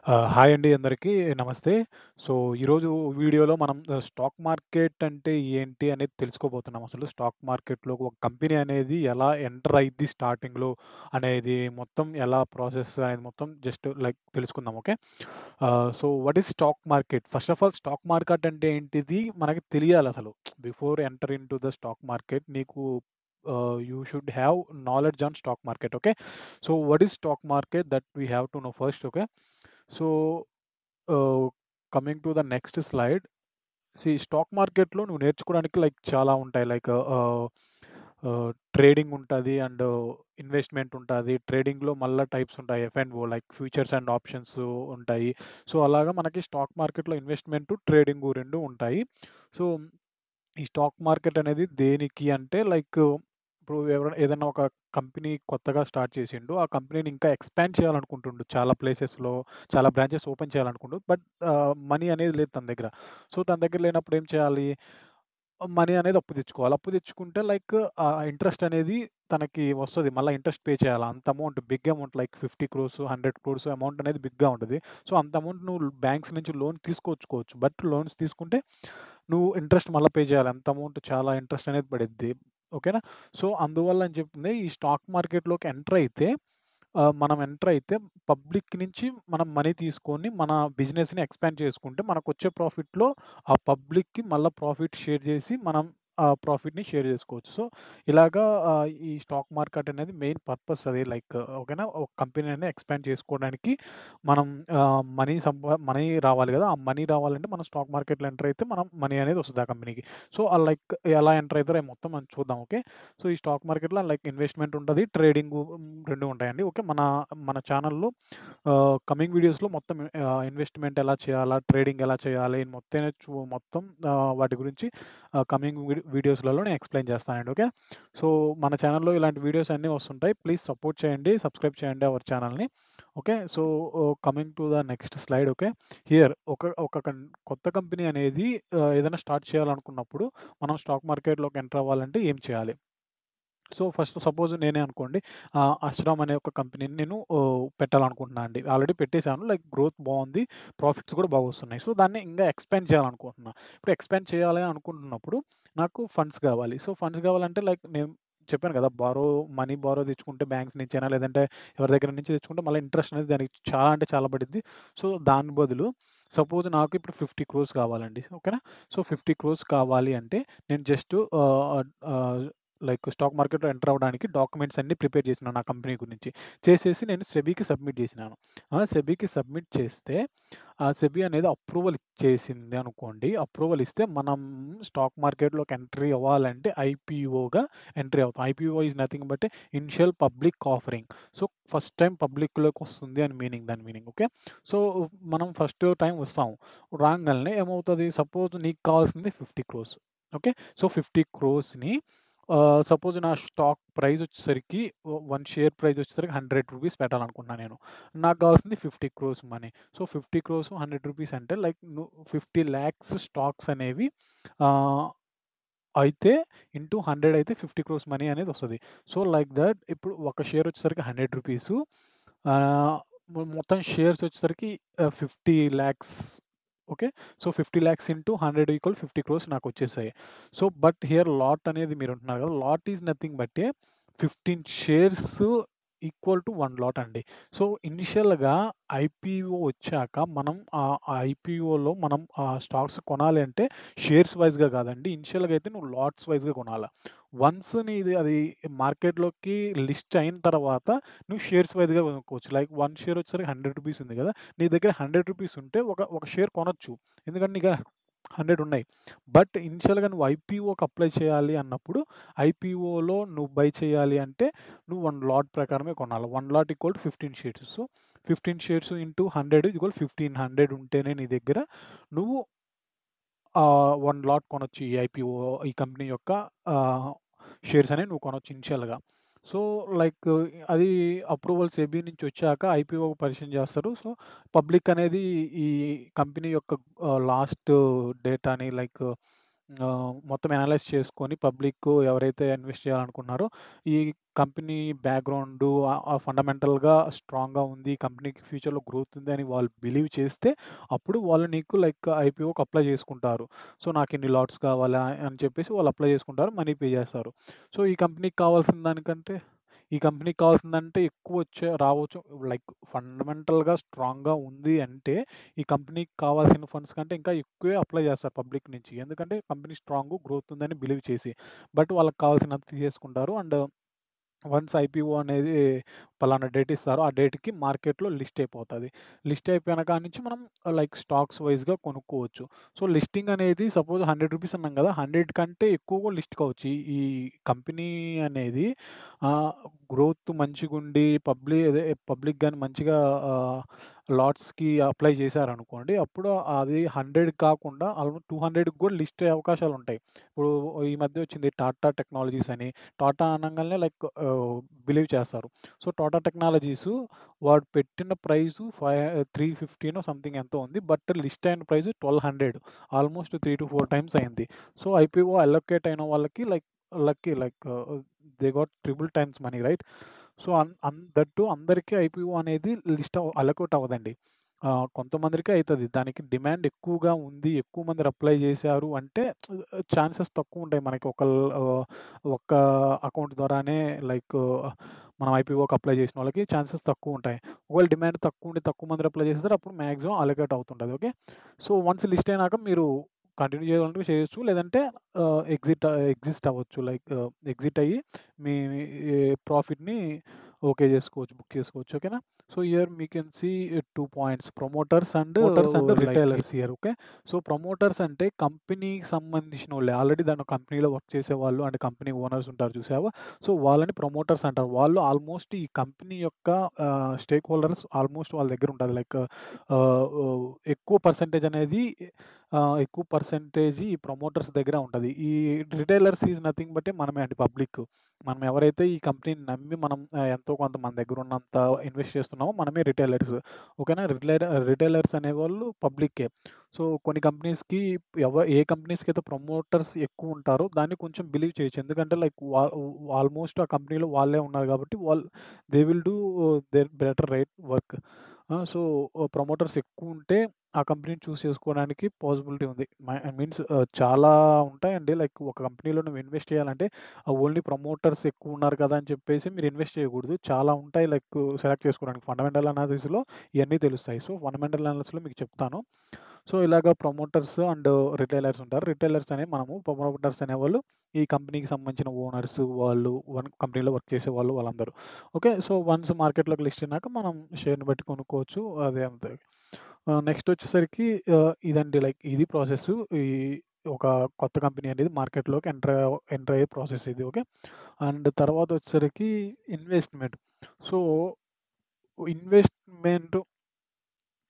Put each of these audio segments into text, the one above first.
Hi అండి అందరికీ నమస్తే. సో, ఈరోజు వీడియోలో మనం స్టాక్ మార్కెట్ అంటే ఏంటి అనేది తెలుసుకోబోతున్నాం. అసలు స్టాక్ మార్కెట్‌లో ఒక కంపెనీ అనేది ఎలా ఎంటర్ అయిద్ది స్టార్టింగ్‌లో అనేది మొత్తం ఎలా ప్రాసెస్ అనేది మొత్తం జస్ట్ లైక్ తెలుసుకుందాం. Okay. So, what is stock market? First of all stock market అంటే ఏంటిది మనకి తెలియాలసలు. Before enter into the stock market నీకు you should have knowledge on stock market. Okay. So, what is stock market that we have to know first. Okay. So, ah, coming to the next slide. Stock మార్కెట్‌లో నువ్వు నేర్చుకోవడానికి like చాలా ఉంటాయి. Like trading ఉంటది and investment ఉంటది. ట్రేడింగ్‌లో మళ్ళా types ఉంటాయి. F and O like futures and options ఉంటాయి. సో, అలాగా మనకి స్టాక్ మార్కెట్‌లో ఇన్వెస్ట్‌మెంట్, ట్రేడింగు 2 ఉంటాయి. సో, ఈ స్టాక్ మార్కెట్ అనేది దేనికి అంటే లైక్ ఇప్పుడు ఏదైనా ఒక కంపెనీ కొత్తగా స్టార్ట్ చేసిండు. ఆ కంపెనీని ఇంకా ఎక్స్‌పాండ్ చేయాలనుకుంటుండు. చాలా ప్లేసెస్‌లో చాలా బ్రాంచెస్ ఓపెన్ చేయాలనుకుండు. బట్ మనీ అనేది లేదు తన దగ్గర. సో, తన దగ్గర లేనప్పుడు ఏం చేయాలి? మనీ అనేది అప్పు తెచ్చుకోవాలి. అప్పు తెచ్చుకుంటే లైక్ ఇంట్రెస్ట్ అనేది తనకి వస్తది. మళ్ళా ఇంట్రెస్ట్ పే చేయాల. అంత amount big amount like 50 crores, 100 crores amount అనేది బిగ్‌గా ఉంటది. సో, అంత అమౌంట్ నువ్వు బ్యాంక్స్ నుంచి లోన్ తీసుకొచ్చుకోవచ్చు. బట్ లోన్స్ తీసుకుంటే నువ్వు ఇంట్రెస్ట్ మళ్ళా పే చేయాలి. అంత అమౌంట్ చాలా ఇంట్రెస్ట్ అనేది పడిద్ది. ఓకేనా? సో, అందువల్ల అని చెప్తుంది ఈ స్టాక్ మార్కెట్‌లోకి ఎంటర్ అయితే మనం ఎంటర్ అయితే పబ్లిక్ నుంచి మనం మనీ తీసుకొని మన బిజినెస్‌ని ఎక్స్‌పాండ్ చేసుకుంటే మనకొచ్చే ప్రాఫిట్‌లో ఆ పబ్లిక్‌కి మళ్ళా ప్రాఫిట్ షేర్ చేసి మనం ఆ ప్రాఫిట్‌ని షేర్ చేసుకోవచ్చు. సో, ఇలాగా ఈ స్టాక్ మార్కెట్ అనేది మెయిన్ పర్పస్ అది లైక్ ఓకేనా? ఒక కంపెనీని ఎక్స్‌పాండ్ చేసుకోవడానికి మనం మనీ రావాలి గదా! ఆ మనీ రావాలంటే మనం స్టాక్ మార్కెట్‌లో ఎంటర్ అయితే మనం మనీ అనేది వస్తది ఆ కంపెనీకి. సో, లైక్ ఎలా ఎంటర్ అయితారో అయి మొత్తం మనం చూద్దాం. ఓకే. సో, ఈ స్టాక్ మార్కెట్‌లో లైక్ ఇన్వెస్ట్‌మెంట్ ఉంటది. ట్రేడింగు 2 ఉంటాయండి. ఓకే. మన మన ఛానెల్‌లో కమింగ్ వీడియోస్‌లో మొత్తం ఇన్వెస్ట్‌మెంట్ ఎలా చేయాలా? ట్రేడింగ్ ఎలా చేయాలి? మొత్తం వాటి గురించి కమింగ్ వీడియోస్‌లలో నేను ఎక్స్‌ప్లెయిన్ చేస్తానండి. ఓకే. సో, మన ఛానెల్‌లో ఇలాంటి వీడియోస్ అన్నీ వస్తుంటాయి. ప్లీజ్ సపోర్ట్ చేయండి. సబ్స్క్రైబ్ చేయండి అవర్ ఛానెల్‌ని. Okay. So, coming to the next slide. Okay. Here కొత్త కంపెనీ అనేది ఏదైనా స్టార్ట్ చేయాలనుకున్నప్పుడు మనం స్టాక్ మార్కెట్‌లోకి ఎంటర్ అవ్వాలంటే ఏం చేయాలి? సో, ఫస్ట్ సపోజ్ నేనే అనుకోండి అశ్రామ్ అనే ఒక కంపెనీని నేను పెట్టాలనుకుంటున్నా అండి. ఆల్రెడీ పెట్టేసాను. లైక్ గ్రోత్ బావుంది. ప్రాఫిట్స్ కూడా బాగొస్తున్నాయి. సో, దాన్ని ఇంకా ఎక్స్‌పాండ్ చేయాలనుకుంటున్నా. ఇప్పుడు ఎక్స్‌పాండ్ చేయాలి అనుకుంటున్నప్పుడు నాకు ఫండ్స్ కావాలి. సో, ఫండ్స్ కావాలంటే లైక్ నేను చెప్పాను కదా! మనీ బారో తెచ్చుకుంటే బ్యాంక్స్ నుంచైనా లేదంటే ఎవరి దగ్గర నుంచి తెచ్చుకుంటే మళ్ళీ ఇంట్రెస్ట్ అనేది దానికి చాలా అంటే చాలా పడిద్ది. సో, దాని బదులు సపోజ్ నాకు ఇప్పుడు 50 క్రోర్స్ కావాలండి. ఓకేనా? సో, 50 క్రోర్స్ కావాలి అంటే నేను జస్ట్ ఆహ్, లైక్ స్టాక్ మార్కెట్‌లో ఎంటర్ అవ్వడానికి డాక్యుమెంట్స్ అన్నీ ప్రిపేర్ చేసినాను నా కంపెనీ గురించి. చేసేసి నేను సెబీకి సబ్మిట్ చేసినాను. సెబీకి సబ్మిట్ చేస్తే ఆ సెబీ అనేది అప్రూవల్ ఇచ్చేసింది అనుకోండి. అప్రూవల్ ఇస్తే మనం స్టాక్ మార్కెట్‌లోకి ఎంట్రీ అవ్వాలంటే ఐపీఓగా ఎంట్రీ అవుతాం. IPO is nothing but initial public offering. So, first time పబ్లిక్‌లోకి వస్తుంది అని దాని మీనింగ్. ఓకే. సో, మనం ఫస్ట్ టైమ్ వస్తాం. రాంగాల్నే ఏమవుతది సపోజ్ నీకు కావాల్సింది 50 క్రోర్స్. ఓకే. సో, 50 క్రోర్స్‌ని సపోజ్ నా స్టాక్ ప్రైస్ వచ్చేసరికి 1 షేర్ ప్రైస్ వచ్చేసరికి రూ. 100 పెట్టాలనుకుంటున్నా నేను. నాకు కావాల్సింది 50 క్రోర్స్ మనీ. సో, 50 క్రోర్స్ రూ. 100 అంటే లైక్ 50,00,000 స్టాక్స్ అనేవి ఆహ్, అయితే ఇంటూ 100 అయితే 50 క్రోర్స్ మనీ అనేదొస్తది. సో, లైక్ థట్ ఇప్పుడు ఒక షేర్ వచ్చేసరికి రూ. 100 ఆహ్, మొత్తం షేర్స్ వచ్చేసరికి 50,00,000 ఓకే. సో, 50,00,000 ఇంటూ 100 50 క్రోర్స్ నాకొచ్చేసాయి. సో, బట్ హియర్ లాట్ అనేది మీరుంటున్నారు కదా! Lot is nothing but 15 shares equal to 1 lot అండి. సో, ఇనిషియల్‌గా ఐపీఓ వచ్చాక మనం ఆ ఐపీఓలో మనం స్టాక్స్ కొనాలి అంటే షేర్స్ వైస్‌గా కాదండి. ఇనిషియల్‌గా అయితే నువ్వు లాట్స్ వైస్‌గా కొనాల. వన్స్ నీది అది మార్కెట్‌లోకి లిస్ట్ అయిన తర్వాత నువ్వు షేర్స్ వైస్‌గా కొనుక్కోవచ్చు. లైక్ 1 షేర్ వచ్చేసరికి రూ. 100 ఉంది గదా! నీ దగ్గర రూ. 100 ఉంటే ఒక షేర్ కొనొచ్చు. ఎందుకంటే నీకు 100 ఉన్నాయి. బట్ ఇనిషియల్‌గా నువ్వు ఐపీఓకి అప్లై చేయాలి అన్నప్పుడు ఐపీఓలో నువ్వు బై చేయాలి అంటే నువ్వు 1 లాట్ ప్రకారమే కొనాలి. 1 lot equal to 15 shares. So, 15 shares into 100 equal 1500 ఉంటేనే నీ దగ్గర నువ్వు 1 లాట్ కొనొచ్చు. ఈ కంపెనీ యొక్క ఆహ్, షేర్స్ అనేవి నువ్వు కొనొచ్చు ఇనిషియల్‌గా. సో, లైక్ అది అప్రూవల్ సెబీ నుంచి వచ్చాక ఐపీఓ పరిచయం చేస్తారు. సో, పబ్లిక్ అనేది ఈ కంపెనీ యొక్క లాస్ట్ డేటాని లైక్ మొత్తం అనలైజ్ చేసుకొని పబ్లిక్ ఎవరైతే ఇన్వెస్ట్ చేయాలనుకుంటున్నారో, ఈ కంపెనీ బ్యాక్‌గ్రౌండు ఆ ఫండమెంటల్‌గా స్ట్రాంగ్‌గా ఉంది. ఈ కంపెనీకి ఫ్యూచర్‌లో గ్రోత్ ఉంది అని వాళ్ళు బిలీవ్ చేస్తే, అప్పుడు వాళ్ళు నీకు లైక్ ఐపీఓకి అప్లై చేసుకుంటారు. సో, నాకిన్ని లాట్స్ కావాలా అని చెప్పేసి వాళ్ళు అప్లై చేసుకుంటారు. మనీ పే చేస్తారు. సో, ఈ కంపెనీకి కావాల్సిందంటే ఎక్కువొచ్చే రావచ్చు. లైక్ ఫండమెంటల్‌గా స్ట్రాంగ్‌గా ఉంది అంటే, ఈ కంపెనీకి కావాల్సిన ఫండ్స్ కంటే ఇంకా ఎక్కువే అప్లై చేస్తారు పబ్లిక్ నుంచి. ఎందుకంటే కంపెనీ స్ట్రాంగు, గ్రోత్ ఉందని బిలీవ్ చేసి. బట్ వాళ్ళకి కావాల్సినంత తీసేసుకుంటారు. అండ్ వన్స్ ఐపీఓ అనేది పలానా డేట్ ఇస్తారో, ఆ డేట్‌కి మార్కెట్‌లో లిస్ట్ అయిపోతది. లిస్ట్ అయిపోయిన కాడ నుంచి మనం లైక్ స్టాక్స్ వైస్‌గా కొనుక్కోవచ్చు. సో, లిస్టింగ్ అనేది సపోజ్ రూ. 100 అన్నాం కదా! 100 కంటే ఎక్కువ కూడా లిస్ట్ కావచ్చు. ఈ కంపెనీ అనేది ఆహ్, గ్రోత్ మంచిగుండి పబ్లిక్ గాని మంచిగా ఆహ్, లాట్స్‌కి అప్లై చేశారనుకోండి. అప్పుడు అది 100 కాకుండా ఆల్మోస్ట్ 200కి కూడా లిస్ట్ అయ్యే అవకాశాలుంటాయి. ఇప్పుడు ఈ మధ్య వచ్చింది టాటా టెక్నాలజీస్ అని. టాటా అనంగాల్నే లైక్ బిలీవ్ చేస్తారు. సో, టాటా టెక్నాలజీసు వాడు పెట్టిన ప్రైసు 315 సంథింగ్ ఎంతో ఉంది. బట్ లిస్ట్ అయిన ప్రైస్ 1200 ఆల్మోస్ట్ 3-4 టైమ్స్ అయింది. సో, ఐపీఓ అలొకేట్ అయిన వాళ్ళకి like lucky like they got triple times money right. So, an an that two అందరికీ ఐపీఓ అనేది అలొకేట్ అవ్వదండి. కొంతమందికే అయితది. దానికి డిమాండ్ ఎక్కువగా ఉంది. ఎక్కువ మంది అప్లై చేశారు అంటే ఛాన్సెస్ తక్కువుంటాయి. మనకి ఒక్క అకౌంట్ ద్వారానే లైక్ మనం ఐపీఓకి అప్లై చేసిన వాళ్ళకి ఛాన్సెస్ తక్కువుంటాయి. ఒకవేళ డిమాండ్ తక్కువుండి తక్కువ మంది అప్లై చేసేసారు అప్పుడు మాక్సిమం అలొకేట్ అవుతుంటది. ఓకే. సో, వన్స్ లిస్ట్ అయినాక మీరు కంటిన్యూ చేయాలంటే చేయొచ్చు. లేదంటే ఎగ్జిస్ట్ అవ్వచ్చు. లైక్ ఎగ్జిట్ అయ్యి మీ ప్రాఫిట్‌ని ఓకే చేసుకోవచ్చు. బుక్ చేసుకోవచ్చు. ఓకేనా? So, here we can see 2 points promoters and retailers here. Okay. So, promoters అంటే కంపెనీకి సంబంధించినోళ్ళే. ఆల్రెడీ దాంట్లో కంపెనీలో వర్క్ చేసేవాళ్ళు అండ్ కంపెనీ ఓనర్స్ ఉంటారు చూసావా? సో, వాళ్ళని ప్రమోటర్స్ అంటారు. వాళ్ళు ఆల్మోస్ట్ ఈ కంపెనీ యొక్క స్టేక్ హోల్డర్స్ ఆల్మోస్ట్ వాళ్ళ దగ్గర ఉంటది. లైక్ ఆహ్, ఓహ్, ఎక్కువ పర్సెంటేజ్ అనేది ఎక్కువ పర్సెంటేజ్ ఈ ప్రమోటర్స్ దగ్గర ఉంటది. ఈ రిటైలర్స్ ఈస్ నథింగ్ బట్ మనమే అండి పబ్లిక్. మనం ఎవరైతే ఈ కంపెనీని నమ్మి మనం ఎంతో కొంత మన దగ్గర ఉన్నంత ఇన్వెస్ట్ చేస్తున్నామో మనమే రిటైలర్స్. ఓకేనా? రిటైలర్స్ అనేవాళ్ళు పబ్లిక్కే. సో, కొన్ని కంపెనీస్‌కి ఏ కంపెనీస్‌కైతే ప్రమోటర్స్ ఎక్కువుంటారో దాన్ని కొంచెం బిలీవ్ చేయొచ్చు. ఎందుకంటే లైక్ ఆల్మోస్ట్ ఆ కంపెనీలో వాళ్ళే ఉన్నారు కాబట్టి they will do their better work. So, promoters ఎక్కువుంటే ఆ కంపెనీని చూజ్ చేసుకోవడానికి పాసిబిలిటీ ఉంది. మీన్స్ చాలా ఉంటాయండి. లైక్ ఒక కంపెనీలో నువ్వు ఇన్వెస్ట్ చేయాలంటే ఓన్లీ ప్రమోటర్స్ ఎక్కువున్నారు కదా అని చెప్పేసి మీరు ఇన్వెస్ట్ చేయకూడదు. చాలా ఉంటాయి లైక్ సెలెక్ట్ చేసుకోవడానికి. ఫండమెంటల్ అనాలిసిస్‌లో ఇయన్నీ తెలుస్తాయి. సో, ఫండమెంటల్ అనాలిసిస్‌లో మీకు చెప్తాను. సో, ఇలాగ ప్రమోటర్స్ అండ్ రిటైలర్స్ ఉంటారు. రిటైలర్స్ అనేవి ప్రమోటర్స్ అనేవాళ్ళు ఈ కంపెనీకి సంబంధించిన ఓనర్స్ వాళ్ళు కంపెనీలో వర్క్ చేసేవాళ్ళు వాళ్ళందరూ. ఓకే. సో, వన్స్ మార్కెట్‌లోకి లిస్ట్ అయినాక మనం షేర్‌ని బట్టి కొనుక్కోవచ్చు. అదే అంతే. నెక్స్ట్ వచ్చేసరికి ఇదండి లైక్ ఇది ప్రాసెస్సు. ఒక కొత్త కంపెనీ అనేది మార్కెట్‌లోకి ఎంటర్ అయ్యే ప్రాసెస్ ఇది. ఓకే. అండ్ తర్వాత వచ్చేసరికి ఇన్వెస్ట్‌మెంట్. సో, ఇన్వెస్ట్‌మెంట్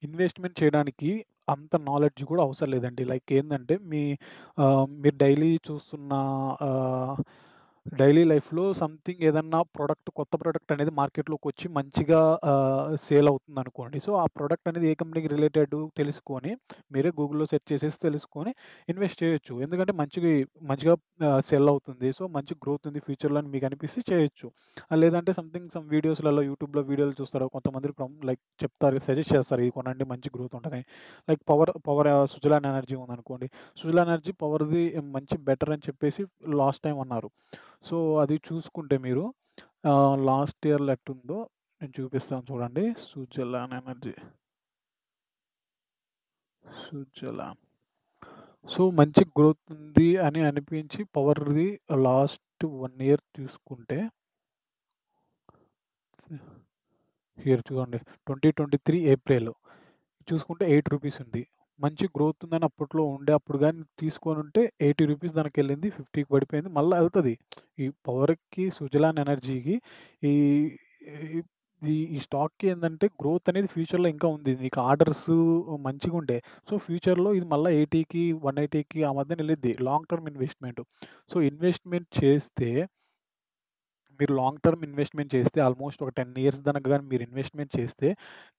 ఇన్వెస్ట్‌మెంట్ చేయడానికి అంత నాలెడ్జ్ కూడా అవసరం లేదండి. లైక్ ఏందంటే మీరు ఆహ్, డైలీ లైఫ్‌లో సంథింగ్ ఏదన్నా కొత్త ప్రొడక్ట్ అనేది మార్కెట్‌లోకొచ్చి మంచిగా సేల్ అవుతుందనుకోండి. సో, ఆ ప్రొడక్ట్ అనేది ఏ కంపెనీకి రిలేటెడ్ తెలుసుకొని మీరే గూగుల్‌లో సెర్చ్ చేసేసి తెలుసుకొని ఇన్వెస్ట్ చేయొచ్చు. ఎందుకంటే మంచిగా సెల్ అవుతుంది. సో, మంచి గ్రోత్ ఉంది ఫ్యూచర్‌లో అని మీకు అనిపిస్తే చేయొచ్చు. లేదంటే సమ్ వీడియోస్‌లలో యూట్యూబ్‌లో వీడియోలు చూస్తారు. కొంతమంది లైక్ చెప్తారు, సజెస్ట్ చేస్తారు. ఇది కొనండి మంచి గ్రోత్ ఉంటదని. లైక్ సుజలాన్ ఎనర్జీ ఉందనుకోండి. సుజలాన్ ఎనర్జీ పవర్‌ది మంచి బెటర్ అని చెప్పేసి లాస్ట్ టైమ్ అన్నారు. సో, అది చూసుకుంటే మీరు లాస్ట్ ఇయర్‌లో ఎట్టుందో నేను చూపిస్తాను చూడండి. సుజలాన్. సో, మంచి గ్రోత్ ఉంది అని అనిపించి పవర్‌ది లాస్ట్ 1 ఇయర్ చూసుకుంటే హియర్ చూడండి. 2023 ఏప్రిల్ చూసుకుంటే రూ. 8 ఉంది. మంచి గ్రోత్ ఉందని అప్పట్లో ఉండే అప్పుడు గాని తీసుకొనుంటే రూ. 80 దానికెళ్ళింది. 50కి పడిపోయింది. మళ్ళా ఎళ్తది. ఈ పవర్‌కి, సుజలాన్ ఎనర్జీకి ఈ ఈ ఈ స్టాక్‌కి ఏందంటే గ్రోత్ అనేది ఫ్యూచర్‌లో ఇంకా ఉంది. నీకు ఆర్డర్స్ మంచిగుండే. సో, ఫ్యూచర్‌లో ఇది మళ్ళా 80కి, 180కి ఆ మధ్యన ఎళ్ళిద్ది. Long term investment. సో, మీరు లాంగ్ టర్మ్ ఇన్వెస్ట్‌మెంట్ చేస్తే ఆల్మోస్ట్ ఒక 10 ఇయర్స్ గనక గాని మీరు ఇన్వెస్ట్‌మెంట్ చేస్తే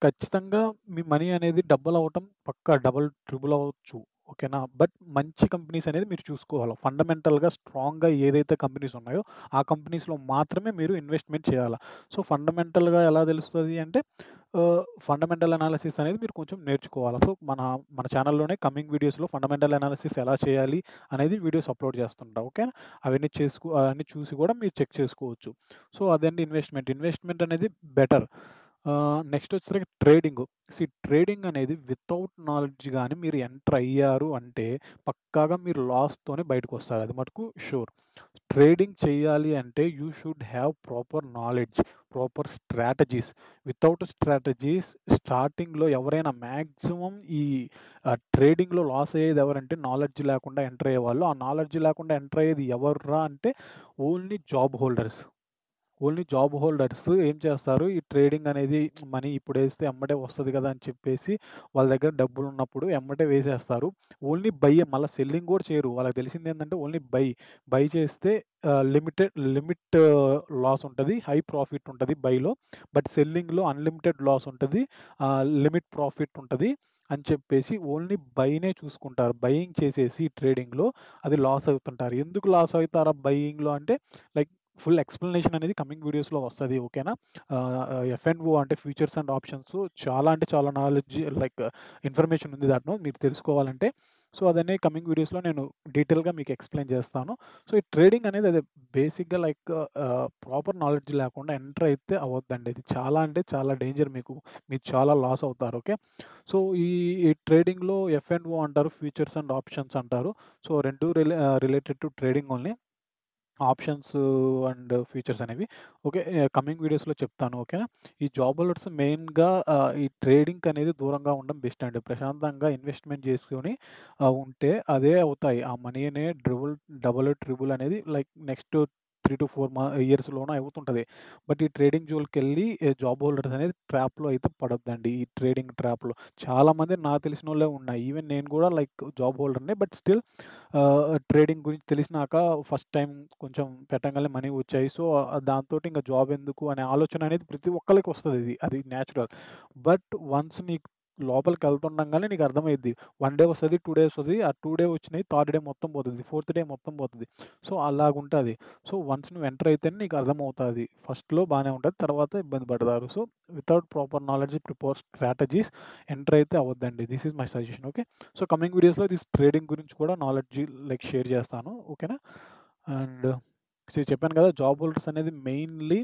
ఖచ్చితంగా మీ మనీ అనేది డబుల్ అవ్వటం పక్కా. ట్రిపుల్ అవ్వచ్చు. ఓకేనా? బట్ మంచి కంపెనీస్ అనేది మీరు చూసుకోవాలి. ఫండమెంటల్‌గా స్ట్రాంగ్‌గా ఏదైతే కంపెనీస్ ఉన్నాయో, ఆ కంపెనీస్‌లో మాత్రమే మీరు ఇన్వెస్ట్‌మెంట్ చేయాల. సో, ఫండమెంటల్‌గా ఎలా తెలుస్తది అంటే ఫండమెంటల్ అనాలిసిస్ అనేది మీరు కొంచెం నేర్చుకోవాల. సో, మన ఛానల్‌లోనే కమింగ్ వీడియోస్‌లో ఫండమెంటల్ అనాలిసిస్ ఎలా చేయాలి అనేది వీడియోస్ అప్‌లోడ్ చేస్తుంటా. ఓకేనా? అవన్నీ చూసి కూడా మీరు చెక్ చేసుకోవచ్చు. సో, అదండి ఇన్వెస్ట్‌మెంట్. ఇన్వెస్ట్‌మెంట్ అనేది బెటర్. నెక్స్ట్ వచ్చేసరికి ట్రేడింగు. ట్రేడింగ్ అనేది వితౌట్ నాలెడ్జ్ గాని మీరు ఎంటర్ అయ్యారు అంటే పక్కాగా మీరు లాస్‌తోనే బయటకొస్తారు. అది మటుకు షూర్. ట్రేడింగ్ చేయాలి అంటే you should have proper knowledge, proper strategies. Without strategies స్టార్టింగ్‌లో ఎవరైనా మాక్సిమం ట్రేడింగ్‌లో లాస్ అయ్యేది ఎవరంటే నాలెడ్జ్ లేకుండా ఎంటర్ అయ్యేవాళ్ళు. ఆ నాలెడ్జ్ లేకుండా ఎంటర్ అయ్యేది ఎవర్రా అంటే only job holders. Only job holders ఏం చేస్తారు, ఈ ట్రేడింగ్ అనేది మనీ ఇప్పుడేస్తే ఎమ్మటే వస్తది కదా! అని చెప్పేసి వాళ్ళ దగ్గర డబ్బులున్నప్పుడు ఎమ్మటే వేసేస్తారు. ఓన్లీ బయ్యే మళ్ళా సెల్లింగ్ గూడా చేయరు. వాళ్ళకి తెలిసిందేందంటే ఓన్లీ బై. బై చేస్తే లిమిట్ లాస్ ఉంటది. హై ప్రాఫిట్ ఉంటది బైలో. బట్ సెల్లింగ్‌లో అన్‌లిమిటెడ్ లాస్ ఉంటది. లిమిట్ ప్రాఫిట్ ఉంటది అని చెప్పేసి ఓన్లీ బైనే చూసుకుంటారు. బయింగ్ చేసేసి ట్రేడింగ్‌లో అది లాస్ అవుతుంటారు. ఎందుకు లాస్ అవుతారు ఆ బయింగ్‌లో అంటే లైక్ ఫుల్ ఎక్స్‌ప్లనేషన్ అనేది కమింగ్ వీడియోస్‌లో వస్తది. ఓకేనా? ఎఫ్ఎన్ఓ అంటే ఫ్యూచర్స్ అండ్ ఆప్షన్స్ చాలా అంటే చాలా నాలెడ్జ్ ఇన్ఫర్మేషన్ ఉంది దాంట్లో మీరు తెలుసుకోవాలంటే. సో, అదన్నీ కమింగ్ వీడియోస్‌లో నేను డీటెయిల్‌గా మీకు ఎక్స్‌ప్లెయిన్ చేస్తాను. సో, ఈ ట్రేడింగ్ అనేది అదే బేసిక్‌గా ప్రాపర్ నాలెడ్జ్ లేకుండా ఎంటర్ అయితే అవ్వద్దండి. ఇది చాలా అంటే చాలా డేంజర్ మీకు. మీరు చాలా లాస్ అవుతారు. ఓకే. సో, ఈ ట్రేడింగ్‌లో ఎఫ్ఎన్ఓ అంటారు. ఫ్యూచర్స్ అండ్ ఆప్షన్స్ అంటారు. So, 2 related to trading only. Options and features అనేవి. ఓకే. కమింగ్ వీడియోస్‌లో చెప్తాను. ఓకేనా? ఈ జాబ్ హోల్డర్స్ మెయిన్‌గా ఈ ట్రేడింగ్‌కనేది దూరంగా ఉండడం బెస్ట్ అండి. ప్రశాంతంగా ఇన్వెస్ట్‌మెంట్ చేసుకొని ఉంటే అదే అవుతాయి. ఆ మనీనే డబుల్, ట్రిబుల్ అనేది నెక్స్ట్ 3-4 ఇయర్స్‌లోనో అవుతుంటది. బట్ ఈ ట్రేడింగ్ జోలికెళ్ళి జాబ్ హోల్డర్స్ అనేది ట్రాప్‌లో అయితే పడొద్దండి. ఈ ట్రేడింగ్ ట్రాప్‌లో. చాలామంది నాకు తెలిసినోళ్ళే ఉన్నాయి. ఈవెన్ నేను కూడా జాబ్ హోల్డర్‌నే. బట్ స్టిల్ ట్రేడింగ్ గురించి తెలిసినాక ఫస్ట్ టైమ్ కొంచెం పెట్టంగానే మనీ వచ్చాయి. సో, దాంతోటి ఇంక జాబ్ ఎందుకు అనే ఆలోచన అనేది ప్రతి ఒక్కళ్ళకి వస్తది ఇది. అది న్యాచురల్. బట్ వన్స్ నీకు లోపలికెళ్తుండంగానే నీకు అర్థమైద్ది. 1 డే వస్తది, 2 డే వస్తది. ఆ 2 డే వచ్చినయి థర్డ్ డే మొత్తం పోతది. ఫోర్త్ డే మొత్తం పోతది. సో, అలాగుంటది. సో, వన్స్ నువ్వు ఎంటర్ అయితేనే నీకు అర్థమవుతాది. ఫస్ట్‌లో బానే ఉంటది. తర్వాత ఇబ్బంది పడతారు. So, without proper knowledge, prepare strategies enter అయితే అవ్వద్దండి. This is my suggestion. Okay. So, coming వీడియోస్‌లో ట్రేడింగ్ గురించి కూడా నాలెడ్జ్ షేర్ చేస్తాను. ఓకేనా? అండ్ చెప్పాను కదా! జాబ్ హోల్డర్స్ అనేది మెయిన్‌లీ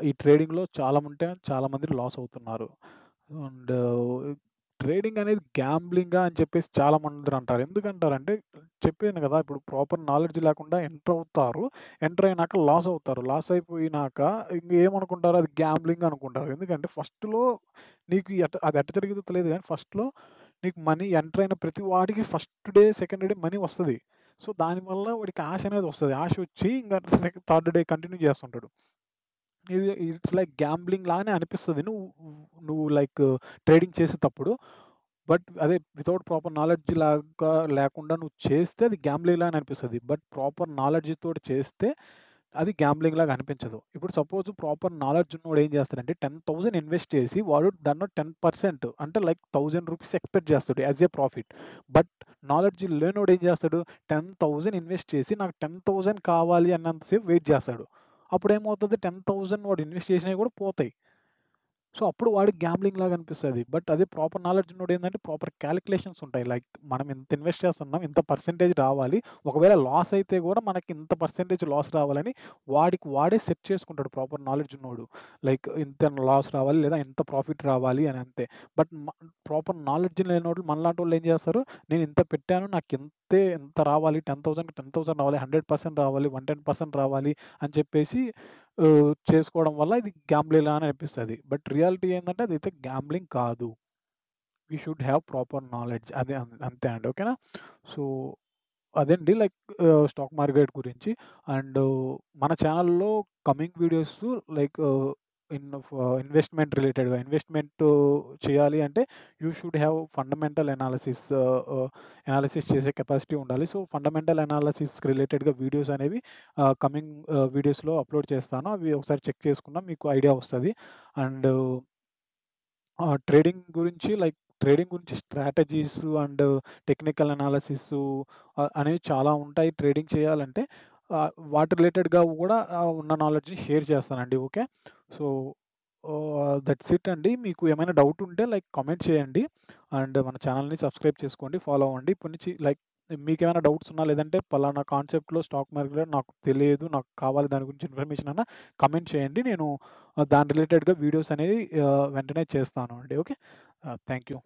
ఈ ట్రేడింగ్‌లో చాలామంది లాస్ అవుతున్నారు. అండ్ ట్రేడింగ్ అనేది గ్యాంబ్లింగా అని చెప్పేసి చాలామందిరంటారు. ఎందుకంటారంటే చెప్పాను కదా! ఇప్పుడు ప్రాపర్ నాలెడ్జ్ లేకుండా ఎంటర్ అవుతారు. ఎంటర్ అయినాక లాస్ అవుతారు. లాస్ అయిపోయినాక ఏమనుకుంటారు అది గ్యాంబ్లింగ్ అనుకుంటారు. ఎందుకంటే ఫస్ట్‌లో నీకు అది ఎట్ట జరిగిద్దో తెలీదు గానీ ఫస్ట్‌లో నీకు మనీ ఎంటర్ అయిన ప్రతి వాడికి first day, second day money వస్తది. సో, దానివల్ల వాడికి ఆశ అనేది వస్తది. ఆశ వచ్చి ఇంక థర్డ్ డే కంటిన్యూ చేస్తుంటాడు. ఇట్స్ లైక్ గ్యాంబ్లింగ్ లానే అనిపిస్తది. నువ్వు ట్రేడింగ్ చేసేటప్పుడు. బట్ అదే వితౌట్ ప్రాపర్ నాలెడ్జ్ లేకుండా నువ్వు చేస్తే అది గ్యాంబ్లింగ్ లానే అనిపిస్తది. బట్ ప్రాపర్ నాలెడ్జ్ తోటి చేస్తే అది గ్యాంబ్లింగ్ లాగా అనిపించదు. ఇప్పుడు సపోజ్ ప్రాపర్ నాలెడ్జ్ ఉన్నోడు ఏం చేస్తాడంటే 10,000 ఇన్వెస్ట్ చేసి వాడు దాంట్లో 10% అంటే రూ. 1,000 ఎక్స్‌పెక్ట్ చేస్తాడు as a profit. But knowledge లేనోడు ఏం చేస్తాడు 10,000 ఇన్వెస్ట్ చేసి నాకు 10,000 కావాలి అన్నంత సేపు వెయిట్ చేస్తాడు. అప్పుడేమవుతది 10,000 వాడు ఇన్వెస్ట్ చేసినవి కూడా పోతాయి. సో, అప్పుడు వాడికి గ్యాంబ్లింగ్ లాగా అనిపిస్తది. బట్ అదే ప్రాపర్ నాలెడ్జ్ ఉన్నోడేందంటే ప్రాపర్ కాలిక్యులేషన్స్ ఉంటాయి. మనం ఇంత ఇన్వెస్ట్ చేస్తున్నాం, ఇంత పర్సెంటేజ్ రావాలి. ఒకవేళ లాస్ అయితే గూడా మనకి ఇంత పర్సెంటేజ్ లాస్ రావాలని వాడికి వాడే సెట్ చేసుకుంటాడు ప్రాపర్ నాలెడ్జ్ ఉన్నోడు. ఇంత లాస్ రావాలి లేదా ఇంత ప్రాఫిట్ రావాలి అని అంతే. బట్ ప్రాపర్ నాలెడ్జ్ లేనోళ్ళు మనలాంటోళ్ళు ఏం చేస్తారు, నేను ఇంత పెట్టాను ఇంత రావాలి 10,000కి 10,000 రావాలి, 100% రావాలి, 110% రావాలి అని చెప్పేసి చేసుకోవడం వల్ల ఇది గ్యాంబ్లింగ్ లానే అనిపిస్తది. బట్ రియాలిటీ ఏందంటే అదైతే గ్యాంబ్లింగ్ కాదు. We should have proper knowledge. అదే అంతే అండి. ఓకేనా? సో, అదండి స్టాక్ మార్కెట్ గురించి. అండ్ మన ఛానెల్‌లో కమింగ్ వీడియోస్ లైక్ ఇన్ ఫ ఇన్వెస్ట్‌మెంట్ రిలేటెడ్‌గా ఇన్వెస్ట్‌మెంట్ చేయాలి అంటే you should have fundamental analysis చేసే కెపాసిటీ ఉండాలి. సో, ఫండమెంటల్ అనాలిసిస్‌కి రిలేటెడ్‌గా వీడియోస్ అనేవి కమింగ్ వీడియోస్‌లో అప్‌లోడ్ చేస్తాను. అవి ఒకసారి చెక్ చేసుకున్నా మీకు ఐడియా వస్తది. అండ్ ట్రేడింగ్ గురించి ట్రేడింగ్ గురించి స్ట్రాటజీస్ అండ్ టెక్నికల్ అనాలిసిస్సు అనేవి చాలా ఉంటాయి ట్రేడింగ్ చేయాలంటే. వాటి రిలేటెడ్‌గా గూడా ఉన్న నాలెడ్జ్‌ని షేర్ చేస్తానండి. ఓకే. సో, దట్స్ ఇట్ అండి. మీకు ఏమైనా డౌట్ ఉంటే కామెంట్ చేయండి. అండ్ మన ఛానెల్‌ని సబ్స్క్రైబ్ చేసుకోండి. ఫాలో అవ్వండి. ఇప్పటి నుంచి మీకేమైనా డౌట్స్ ఉన్నా లేదంటే పలానా కాన్సెప్ట్‌లో స్టాక్ మార్కెట్‌లో నాకు తెలియదు, నాకు కావాలి దాని గురించి ఇన్ఫర్మేషన్ అన్నా కమెంట్ చేయండి. నేను దాని రిలేటెడ్‌గా వీడియోస్ అనేది వెంటనే చేస్తాను అండి. ఓకే. Thank you.